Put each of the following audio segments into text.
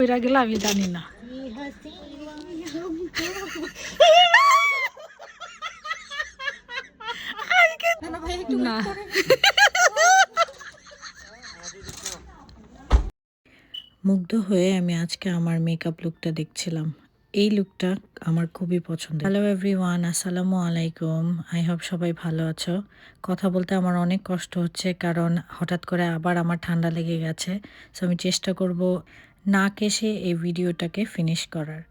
কইরা গেল আমি জানি না। না মুগ্ধ হয়ে আমি আজকে আমার মেকআপ লুকটা দেখছিলাম। এই লুকটা আমার খুবই পছন্দের। হ্যালো এভরিওয়ান, আসসালামু আলাইকুম। আই হোপ সবাই ভালো আছো। কথা বলতে আমার অনেক কষ্ট হচ্ছে, কারণ হঠাৎ করে আবার আমার ঠান্ডা লেগে গেছে। সো আমি চেষ্টা করব না কেশে এই ভিডিওটাকে ফিনিশ করার।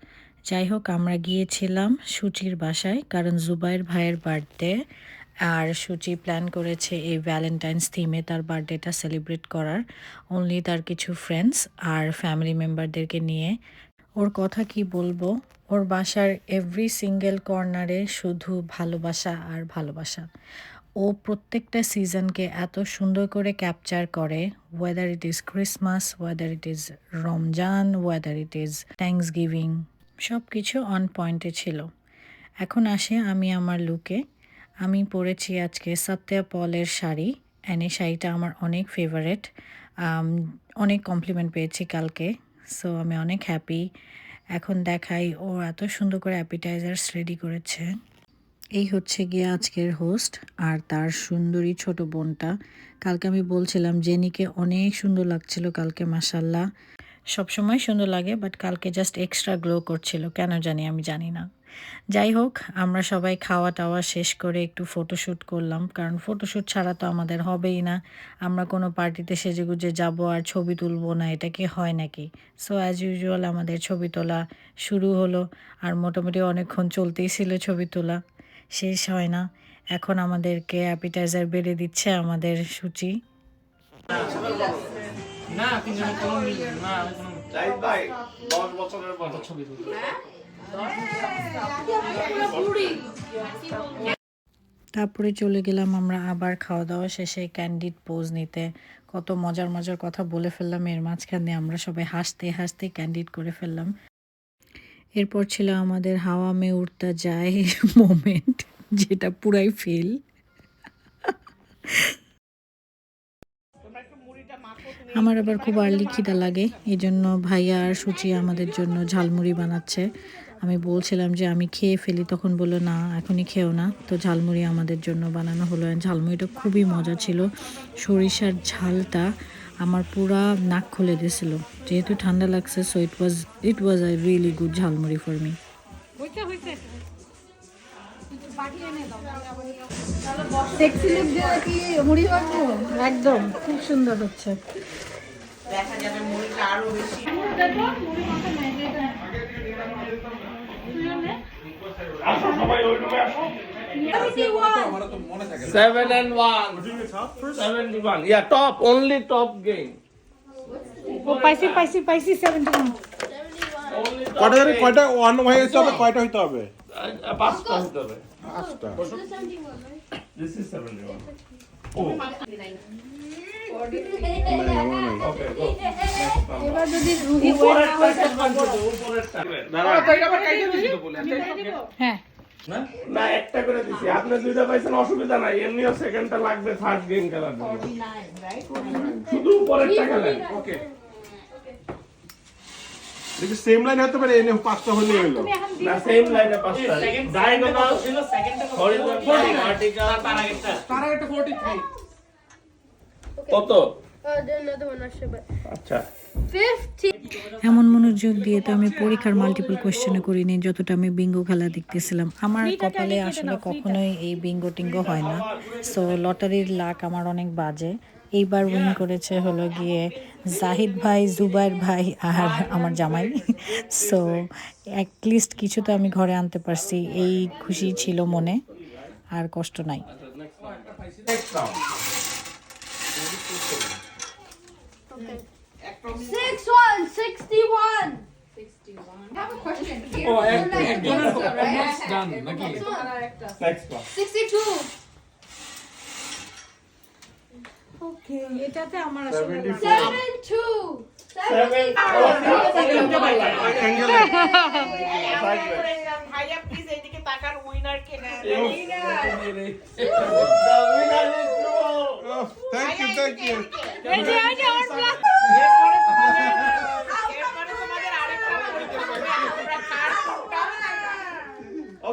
যাই হোক, আমরা গিয়েছিলাম সুচির বাসায়, কারণ জুবাইর ভাইয়ের বার্থডে। আর সুচি প্ল্যান করেছে এই ভ্যালেন্টাইন্স থিমে তার বার্থডেটা সেলিব্রেট করার, অনলি তার কিছু ফ্রেন্ডস আর ফ্যামিলি মেম্বারদেরকে নিয়ে। ওর কথা কি বলবো, ওর বাসার এভরি সিঙ্গেল কর্নারে শুধু ভালোবাসা আর ভালোবাসা। ও প্রত্যেকটা সিজনকে এত সুন্দর করে ক্যাপচার করে, weather it is Christmas, weather it is Ramzan, weather it is thanks giving, সব কিছু অন পয়েন্টে ছিল। এখন আসে আমি আমার লুকে। আমি পরেছি আজকে সত্যা পলের শাড়ি, অ্যান্ড এই শাড়িটা আমার অনেক ফেভারেট। অনেক কমপ্লিমেন্ট পেয়েছি কালকে, সো আমি অনেক হ্যাপি। এখন দেখাই ও এত সুন্দর করে অ্যাপিটাইজার্স রেডি করেছে। এই হচ্ছে গিয়ে আজকের হোস্ট আর তার সুন্দরী ছোট বোনটা। কালকে আমি বলছিলাম জেনিকে অনেক সুন্দর লাগছিল কালকে, মাসাল্লাহ সবসময় সুন্দর লাগে, বাট কালকে জাস্ট এক্সট্রা গ্লো করছিল, কেন জানি, আমি জানি না। যাই হোক, আমরা সবাই খাওয়া টাওয়া শেষ করে একটু ফটোশ্যুট করলাম, কারণ ফটোশ্যুট ছাড়া তো আমাদের হবেই না। আমরা কোনো পার্টিতে সেজেগুজে যাব আর ছবি তুলবো না, এটা কি হয় নাকি? সো অ্যাজ ইউজুয়াল আমাদের ছবি তোলা শুরু হলো, আর মোটামুটি অনেকক্ষণ চলতেই ছিল ছবি তোলা, শেষ হয় না। এখন আমাদেরকে অ্যাপিটাইজার বেড়ে দিচ্ছে আমাদের সূচি। তারপরে চলে গেলাম আমরা আবার খাওয়া দাওয়া শেষে ক্যান্ডিড পোজ নিতে। কত মজার মজার কথা বলে ফেললাম এর মাঝখানে, আমরা সবাই হাসতে হাসতে ক্যান্ডিড করে ফেললাম। এরপর ছিল আমাদের হাওয়া মে উড়তা যায় মোমেন্ট, যেটা পুরাই ফেল। আমার আবার খুব আর্লি খিদা লাগে, এই জন্য ভাইয়া আর সুচি আমাদের জন্য ঝালমুড়ি বানাচ্ছে। আমি বলছিলাম যে আমি খেয়ে ফেলি, তখন বললো না এখনই খেও না, তো ঝালমুড়ি আমাদের জন্য বানানো হলো। ঝালমুড়িটা খুবই মজা ছিল, সরিষার ঝালটা আমার পুরা নাক খুলে দিয়েছিল, যেহেতু ঠান্ডা লাগছে। So it was a really good jhalmuri for me. একদম খুব সুন্দর হচ্ছে। দেখা যাবে মুড়িটা আরো বেশি। 7 and 1. 71. Yeah, top. Only top game. পাইছি 71। কয়টা ওয়ান হইতে হবে, কয়টা হইতে হবে? পাঁচটা হতে হবে। পাঁচটা। This is 71. এবার যদি হ্যাঁ না, একটা করে দিছি। আপনি দুইটা পাইছেন, অসুবিধা নাই। এমনিও সেকেন্ডটা লাগবে থার্ড গেম খেলার জন্য। শুধু উপরেরটা খেলেন। ওকে। দেখি সেম লাইন হতে পারে, এনে পাঁচটা হলে হলো। না, সেম লাইনে পাঁচটা। ডায়াগোনাল ছিল, সেকেন্ডটা হরিজন্টাল, ভার্টিক্যাল, তার আগেরটা 43। কত? আচ্ছা। এমন মনোযোগ দিয়ে তো আমি পরীক্ষার মাল্টিপল কোশ্চেনে করিনি, যতটা আমি বিঙ্গো খেলা দেখতেছিলাম। আমার কপালে আসলে কখনোই এই বিঙ্গো টিঙ্গো হয় না, সো লটারির লাক আমার অনেক বাজে। এইবার উইন করেছে হলো গিয়ে জাহিদ ভাই, জুবাইর ভাই আর আমার জামাই। সো অ্যাটলিস্ট কিছু তো আমি ঘরে আনতে পারছি, এই খুশি ছিল মনে, আর কষ্ট নাই। এটাতে আমার ভাইয়া প্লিজ এইদিকে তাকান, উইনার কে না? Thank you. এরপরে তোমাদের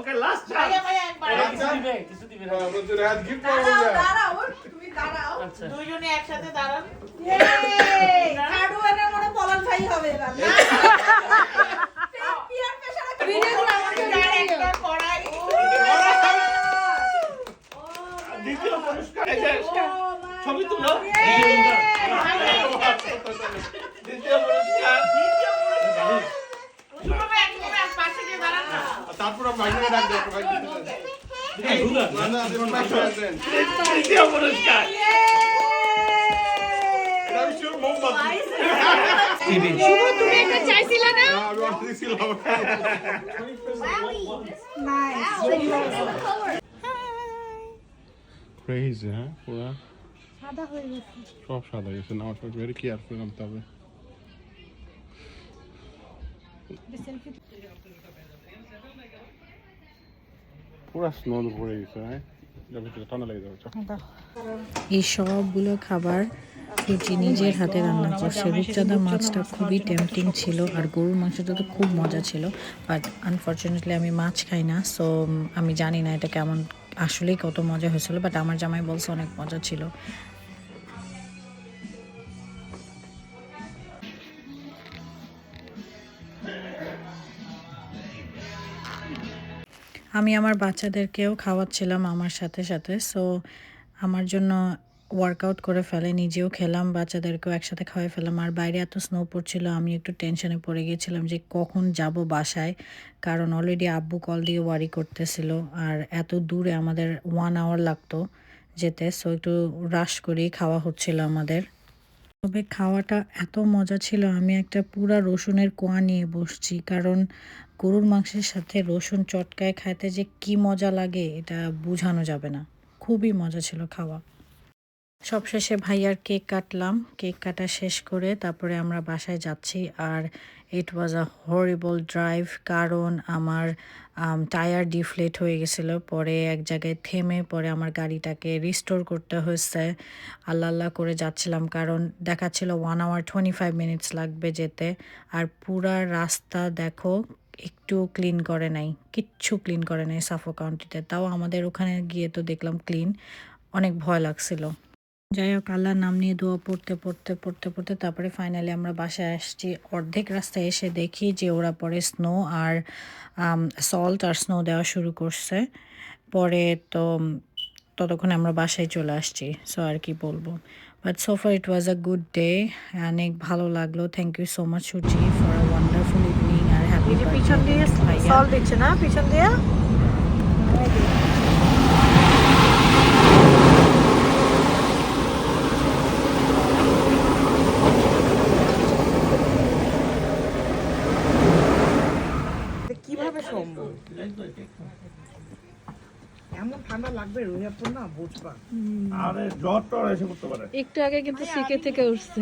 ওকে লাস্ট ভাইয়া ভাইয়া একবার আমাদের হাত গিফট করবো না। দুইজনে একসাথে দাঁড়ান একটা কড়াই দ্বিতীয় পুরস্কার এই যে ছবি তুলো দ্বিতীয় পুরস্কার শুনো ভাই একদম পাশে গিয়ে দাঁড়ান না তারপর ভাইকে ডাক দাও, ভাই দিতে দেন। না, না, দেবেন না, দেন। তৃতীয় পুরস্কার এটা আমি sure মোমবাতি। তুমি একটা চাইছিলে না? না, আমি order দিছিলাম। Crazy, হ্যাঁ? পুরা সব সাদা গেছে। Now I very careful নামতে হবে। পুরা স্নো পড়ে গেছে, হ্যাঁ? এটার ভিতরে ঠান্ডা লেগে যাবে। চল। এই সবগুলো খাবার রুচি নিজের হাতে রান্না করছে। রূপচাঁদা মাছটা খুবই টেম্পটিং ছিল আর গরুর মাংসটা তো খুব মজা ছিল, বাট আনফর্চুনেটলি আমি মাছ খাই না, সো আমি জানি না এটা কেমন আসলেই কত মজা হয়েছিল, বাট আমার জামাই বলছে অনেক মজা ছিল। আমি আমার বাচ্চাদেরকেও খাওয়াচ্ছিলাম আমার সাথে সাথে, সো আমার জন্য ওয়ার্কআউট করে ফেলে, নিজেও খেলাম, বাচ্চাদেরকেও একসাথে খাওয়াই ফেলাম। আর বাইরে এত স্নো পড়ছিল, আমি একটু টেনশনে পড়ে গিয়েছিলাম যে কখন যাব বাসায়, কারণ অলরেডি আব্বু কল দিয়ে ওয়ারি করতেছিল আর এত দূরে আমাদের 1 আওয়ার লাগতো যেতে, সো একটু রাশ করেই খাওয়া হচ্ছিল আমাদের। তবে খাওয়াটা এত মজা ছিল, আমি একটা পুরা রসুনের কোয়া নিয়ে বসছি, কারণ গরুর মাংসের সাথে রসুন চটকায় খাইতে যে কি মজা লাগে এটা বোঝানো যাবে না, খুবই মজা ছিল খাওয়া। সবশেষে ভাইয়ার কেক কাটলাম, কেক কাটা শেষ করে তারপরে আমরা বাসায় যাচ্ছি। আর ইট ওয়াজ আ হরিবল ড্রাইভ, কারণ আমার টায়ার ডিফ্লেট হয়ে গেছিলো, পরে এক জায়গায় থেমে পরে আমার গাড়িটাকে রিস্টোর করতে হয়েছে। আল্লাহ আল্লাহ করে যাচ্ছিলাম, কারণ দেখাচ্ছিল 1 আওয়ার 25 মিনিটস লাগবে যেতে। আর পুরা রাস্তা দেখো একটু ক্লিন করে নাই, কিচ্ছু ক্লিন করে নাই সাফো কাউন্টিতে, তাও আমাদের ওখানে গিয়ে তো দেখলাম ক্লিন, অনেক ভয় লাগছিল। যাই হোক, আল্লাহর নাম নিয়ে দোয়া পড়তে পড়তে পড়তে পড়তে তারপরে ফাইনালি আমরা বাসায় আসছি। অর্ধেক রাস্তায় এসে দেখি যে ওরা পরে স্নো আর সল্ট আর স্নো দেওয়া শুরু করছে, পরে তো ততক্ষণে আমরা বাসায় চলে আসছি। সো আর কি বলবো, but so far it was a good day, অনেক ভালো লাগলো। Thank you so much Suchi for a wonderful evening আর হ্যাপি পিছন দিয়ে সল দিচ্ছে না, পিছন দিয়ে কিভাবে সম্ভব? এমন ঠান্ডা লাগবে রোহিত তো না বুঝবা। আরে জ্বর টর এসে করতে পারে একটু আগে কিন্তু সিকে থেকে উঠছে।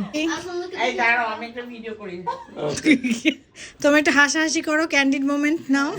এই দাঁড়াও আমি একটা ভিডিও করি তুমি একটা হাসাহাসি করো, ক্যান্ডিড মোমেন্ট নাও।